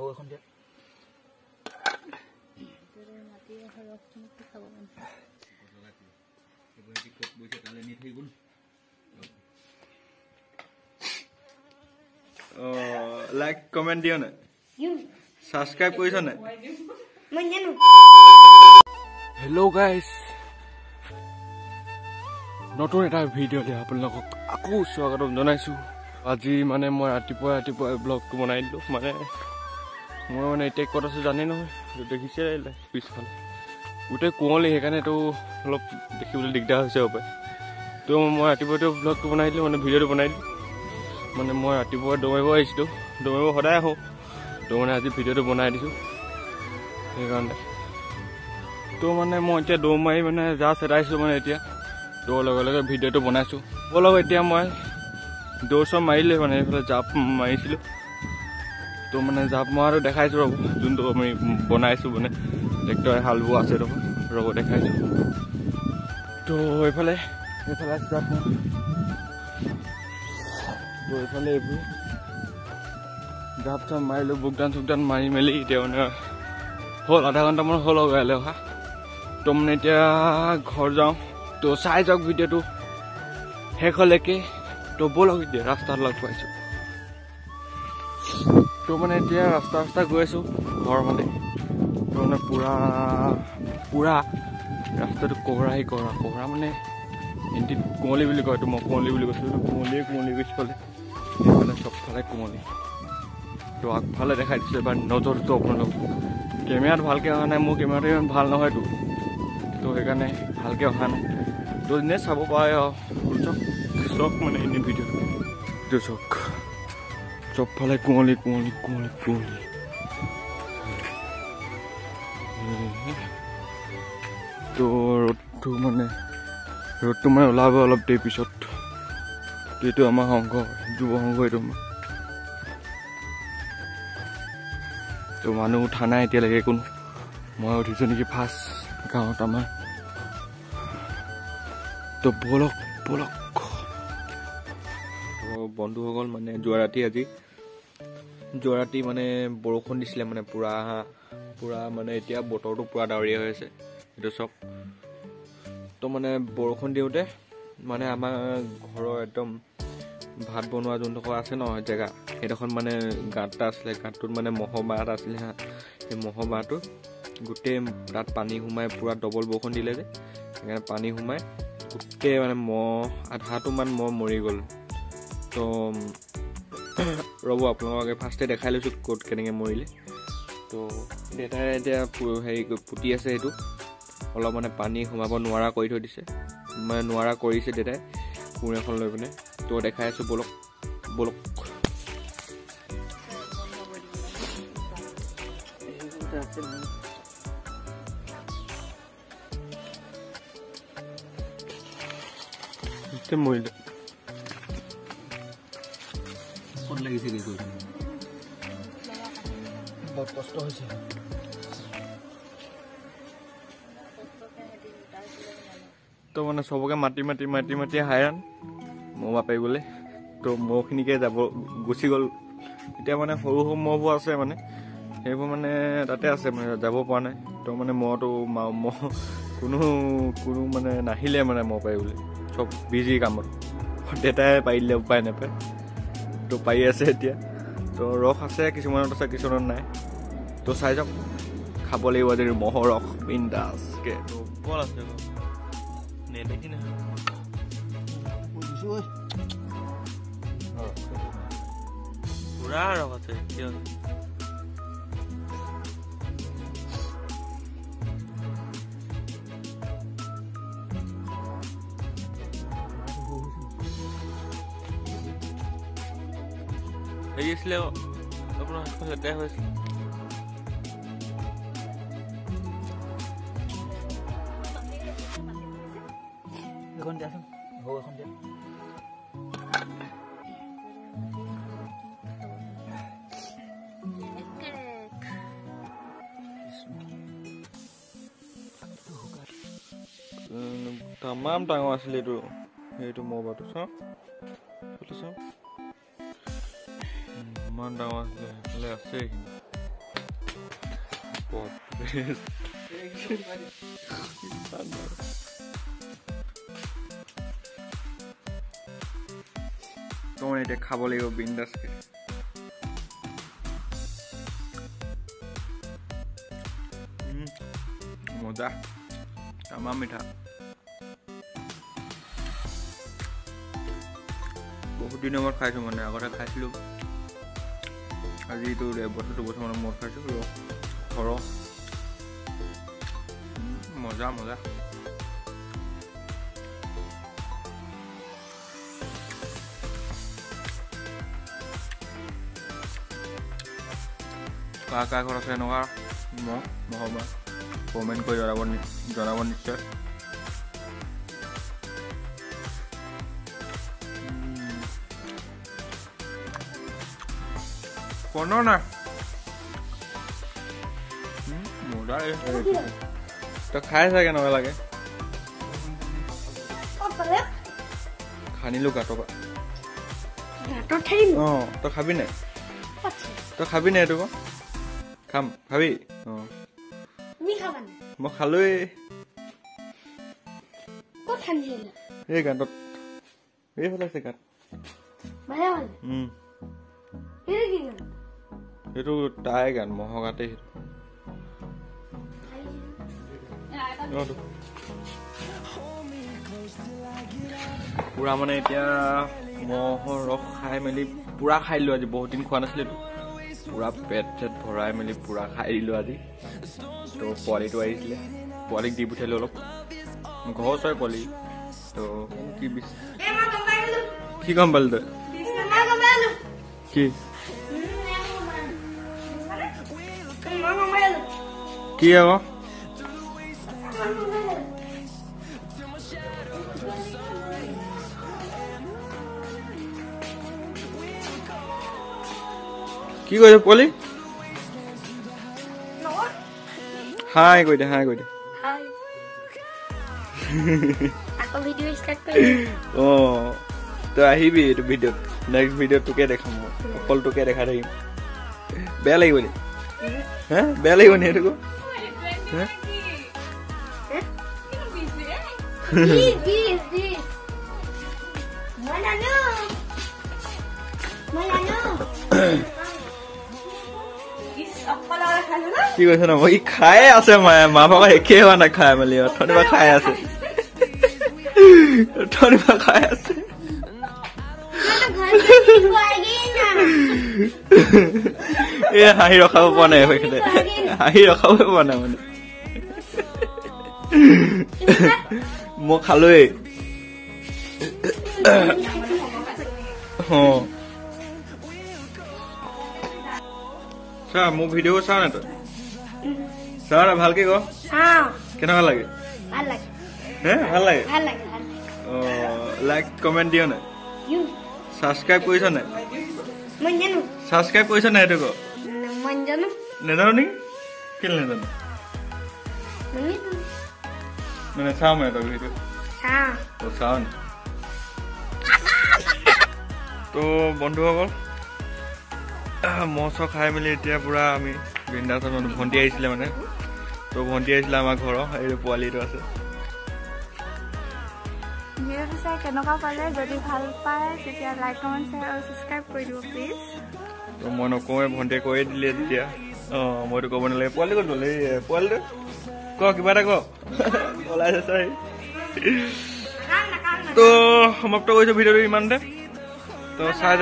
हो এখন দিয়া মাটি ৰসখিনি খাব মন এবাৰ কি কত বইছে তালে নি থৈ গুণ লাইক কমেন্ট দিও না সাবস্ক্রাইব কৰিছ না মই জানো হেল্ল গাইস নতুন এটা ভিডিও লৈ আপোনালোকক আকৌ স্বাগতম জনাইছো আজি মানে মই ৰাতিপুৱা ব্লগটো বনাই দিলো মানে মই মানে এতিয়া ক'ত আছে জানে নহয় দেখিছে পিছফালে গোটেই কুঁৱলী সেইকাৰণে তো অলপ দেখিবলৈ দিগদাৰ হৈছে হ'ব তো মই ৰাতিপুৱাটো ব্লগটো বনাই দিলো মানে ভিডিঅ'টো বনাই দিলো মানে মই ৰাতিপুৱা দৌৰিব আহিছিলোঁ দৌৰিব সদায় আহোঁ তো মানে আজি ভিডিঅ'টো বনাই দিছোঁ সেইকাৰণে তো মানে মই এতিয়া দৌৰ মাৰি মানে জাষ্ট এটাইছোঁ মানে এতিয়া দৌৰ লগে লগে ভিডিঅ'টো বনাইছোঁ ব'লক এতিয়া মই দৌৰ চব মাৰিলে মানে এইফালে জাপ মাৰিছিলোঁ তো মানে জাপ মৰাটো দেখাইছোঁ ৰ'ব যোনটো আমি বনাইছোঁ মানে ট্ৰেক্টৰে হাল বোৱা আছে ৰ'ব দেখাইছোঁ তো এইফালে আছে জাপ মৰা তো এইফালে এইবোৰ জাপ চাপ মাৰিলোঁ বুকদান মাৰি মেলি এতিয়া মানে হ'ল আধা ঘণ্টামান হ'ল লগাইলে অহা তো মানে এতিয়া ঘৰ যাওঁ তো চাই যাওক ভিডিঅ'টো শেষ হ'লেকে তো ব'লক এতিয়া ৰাস্তাত লগ পাইছোঁ তো মানে এতিয়া ৰাস্তা গৈ আছোঁ ঘৰ মানে তো মানে পুৰা ৰাস্তাটো কোহৰা মানে হিন্দীত কুঁৱলী বুলি কয় তো মই কুঁৱলী বুলি কৈছোঁ কুঁৱলী পিছফালে মানে চবফালে কুঁৱলী তো আগফালে দেখাই দিছোঁ এবাৰ নজৰটো আপোনালোক কেমেৰাত ভালকৈ অহা নাই মোৰ কেমেৰাটো ইমান ভাল নহয়তো তো সেইকাৰণে ভালকৈ অহা নাই তো এনেই চাব পাৰে চক মানে এনেই ভিডিঅ'টো চক চবফালে কুঁৱলী তো ৰ'দটো মানে ওলাব অলপ দেৰি পিছত এইটো আমাৰ যুৱ সংঘ এইটো তো মানুহ উঠা নাই এতিয়ালৈকে কোনো মই উঠিছোঁ নেকি ফাৰ্ষ্ট গাঁৱত আমাৰ তো ব'লক বন্ধুসকল মানে যোৱা ৰাতি মানে বৰষুণ দিছিলে মানে পুৰা মানে এতিয়া বতৰটো পুৰা ডাৱৰীয়া হৈ আছে এইটো চব তো মানে বৰষুণ দিওঁতে মানে আমাৰ ঘৰৰ একদম ভাত বনোৱা যোনডোখৰ আছে ন জেগা সেইডোখৰ মানে গাঁত এটা আছিলে গাঁতটোত মানে মহৰ বাঁহ এটা আছিলে হা সেই মহৰ বাঁহটো গোটেই তাত পানী সোমাই পুৰা ডবল বৰষুণ দিলে যে সেইকাৰণে পানী সোমাই গোটেই মানে আধাটোমান মহ মৰি গ'ল তো ৰ'ব আপোনালোকে ফাৰ্ষ্টে দেখাই লৈছোঁ ক'ত কেনেকৈ মৰিলে তো দেউতাই এতিয়া হেৰি পুতি আছে সেইটো অলপ মানে পানী সোমাব নোৱাৰা কৰি থৈ দিছে মানে নোৱাৰা কৰিছে দেউতাই কোৰ এখন লৈ পিনে তো দেখাই আছোঁ ব'লক মৰিলে ক'ত লাগিছে বহুত কষ্ট হৈছে তো মানে চবকে মাতি হাইৰাণ মহ মাৰিবলৈ তো মহখিনিকে গুচি গ'ল এতিয়া মানে সৰু মহবোৰ আছে মানে সেইবোৰ মানে তাতে আছে মানে যাব পৰা নাই তো মানে মহটো কোনো মানে নাহিলে মানে মহ পাৰিবলৈ চব বিজি কামত দেউতাই পাৰিলে উপায় নাপায় তো পাৰি আছে এতিয়া তো ৰস আছে কিছুমানত আছে কিছুমানত নাই তো চাই যাওক খাব লাগিব আজি মহৰ ৰস বিন্দাছকে বল আছে নেদেখি নহয় পুৰা ৰস আছে কিয় হেৰি আছিলে আপোনাৰ লেতেৰা হৈছিল এখন দিয়াচোন হৌ এখন দিয়া তামাম ডাঙৰ আছিলে এইটো মহবাটো চাওঁ ইমান ডাঙৰ আছিলে সেইফালে আছে তোমার এটা খাবো লাগিব বিন্দাসকে মজা তামাম মিঠা বহুত দিন আমার খাইছো মানে আগতে খাইছিলো আজি তো এবছর 2 বছর মানে মোর খাইছো ঘর মজা মজা কা ঘর আছে এনেকুৱা নহ'বা কমেণ্ট কৰি জনাব নিশ্চয় কোনো না মজা তই খাই চাগে কেনেকুৱা লাগে খানিলো গাঁতৰ পৰা অঁ তই খাবি নাই তই খাবি নাই এইটো খাম খাবি অঁ মই খালোৱে এই গাঁতত এইফালে আছে গাঁত সেইটো তাই গান মহৰ গাতে পুৰা মানে এতিয়া মহৰ ৰস খাই মেলি পুৰা খাই দিলো আজি বহুত দিন খোৱা নাছিলো পুৰা পেট চেট ভৰাই মেলি পুৰা খাই দিলো আজি তো পোৱালিটো আহিছিলে পোৱালিক দি পঠিয়ালো অলপ ঘৰ চয় পোৱালি তো কি গম পালি তই কি কি আকৌ কি কৈছে পোৱালি হাই কৈ দে অ তই আহিবি এইটো ভিডিঅ'ত নেক্সট ভিডিঅ'ত তোকে দেখাম মই অকল তোকে দেখা থাকিম বেয়া লাগিব নি হা বেয়া লাগিব নি এইটো কি কৈছে ন ই খাই আছে মা বাবা একে হোৱা নাই খাই মেলি অথনিবা খাই আছে এ হাঁহি ৰখাব পৰা নাই হাঁহি ৰখাব পৰা নাই মানে মই খালোৱেই চা মোৰ ভিডিঅ' চা নাই তই চা না ভালকে ক কেনেকুৱা লাগে ভাল লাগে অ লাইক কমেণ্ট দিয় নাই ছাবস্ক্ৰাইব কৰিছ নাই ছাবস্ক্ৰাইব কৰিছ নাই এইটো ক নেজানো নেকি কেলে নেজানো মানে চাওঁ মানে তই ভিডিঅ' চাওঁ নি তো বন্ধুসকল মহ খাই মেলি এতিয়া পুৰা আমি বিন্দাছত মানে ভণ্টি আহিছিলে মানে তো ভণ্টি আহিছিলে আমাৰ ঘৰৰ এই পোৱালিটো আছে কেনেকুৱা পালে যদি ভাল পায় তেতিয়া লাইক কমেণ্ট শ্বেয়াৰ আৰু ছাবস্ক্ৰাইব কৰি দিব প্লিজ তো মই নকওঁৱে ভণ্টিয়ে কৈয়ে দিলে তেতিয়া অঁ মইতো ক'ব নালাগে পোৱালি ক'ত গ'ল এই পোৱালিটো ক কিবা এটা ক ওলাই আছে তো সমাপ্ত কৰিছোঁ ভিডিঅ'টো ইমানতে তো চাই